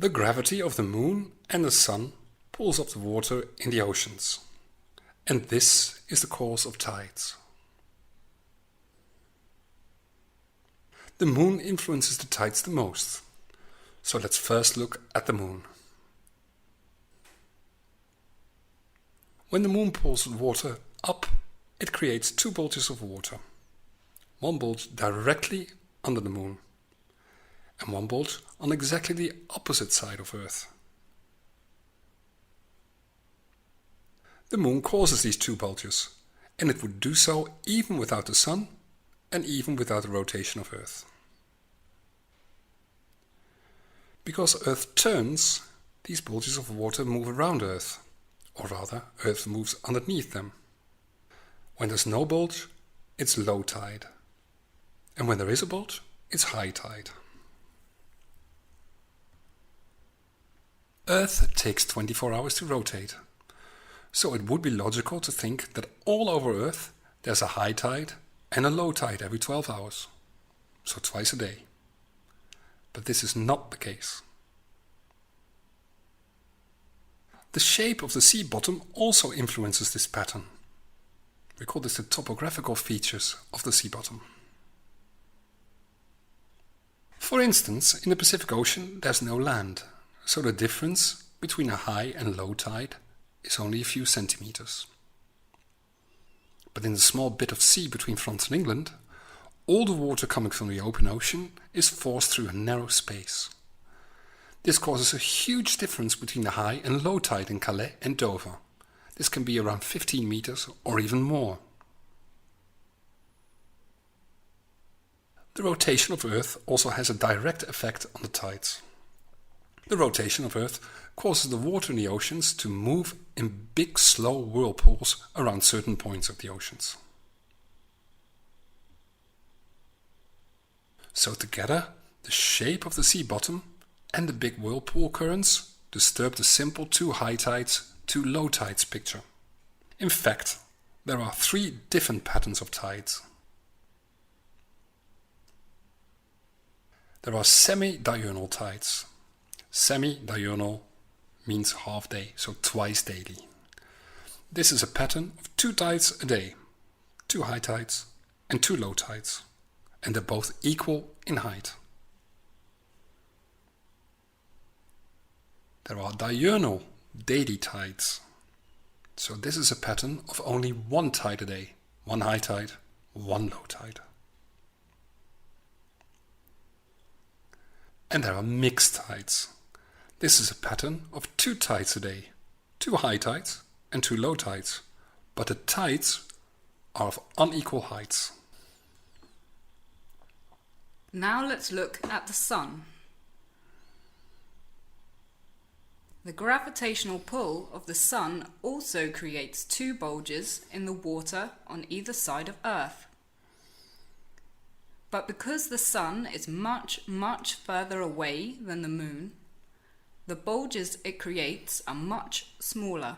The gravity of the moon and the sun pulls up the water in the oceans. And this is the cause of tides. The moon influences the tides the most. So let's first look at the moon. When the moon pulls the water up, it creates two bulges of water. One bulge directly under the moon, and one bulge on exactly the opposite side of Earth. The moon causes these two bulges, and it would do so even without the sun and even without the rotation of Earth. Because Earth turns, these bulges of water move around Earth, or rather, Earth moves underneath them. When there's no bulge, it's low tide. And when there is a bulge, it's high tide. Earth takes 24 hours to rotate. So it would be logical to think that all over Earth there's a high tide and a low tide every 12 hours. So twice a day. But this is not the case. The shape of the sea bottom also influences this pattern. We call this the topographical features of the sea bottom. For instance, in the Pacific Ocean there's no land, so the difference between a high and low tide is only a few centimeters. But in the small bit of sea between France and England, all the water coming from the open ocean is forced through a narrow space. This causes a huge difference between the high and low tide in Calais and Dover. This can be around 15 meters or even more. The rotation of Earth also has a direct effect on the tides. The rotation of Earth causes the water in the oceans to move in big slow whirlpools around certain points of the oceans. So together, the shape of the sea bottom and the big whirlpool currents disturb the simple two high tides, two low tides picture. In fact, there are three different patterns of tides. There are semi-diurnal tides. Semi-diurnal means half day, so twice daily. This is a pattern of two tides a day, two high tides and two low tides, and they're both equal in height. There are diurnal daily tides. So this is a pattern of only one tide a day, one high tide, one low tide. And there are mixed tides. This is a pattern of two tides a day, two high tides and two low tides, but the tides are of unequal heights. Now let's look at the sun. The gravitational pull of the sun also creates two bulges in the water on either side of Earth. But because the sun is much, much further away than the moon, the bulges it creates are much smaller.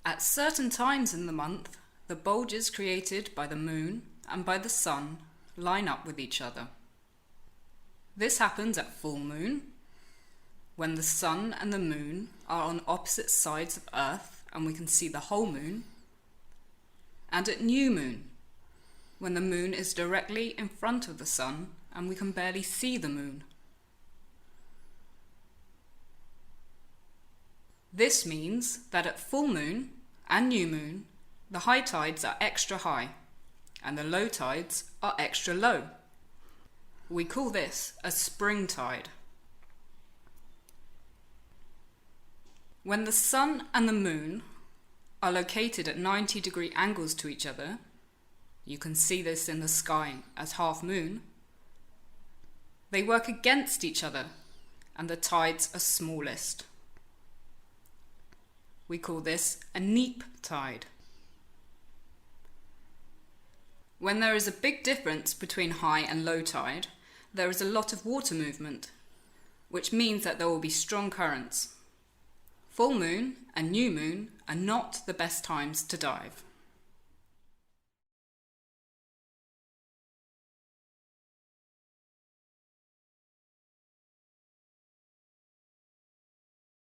At certain times in the month, the bulges created by the moon and by the sun line up with each other. This happens at full moon, when the sun and the moon are on opposite sides of Earth and we can see the whole moon, and at new moon, when the moon is directly in front of the sun and we can barely see the moon. This means that at full moon and new moon, the high tides are extra high and the low tides are extra low. We call this a spring tide. When the sun and the moon are located at 90-degree angles to each other, you can see this in the sky as half moon, they work against each other and the tides are smallest. We call this a neap tide. When there is a big difference between high and low tide, there is a lot of water movement, which means that there will be strong currents. Full moon and new moon are not the best times to dive.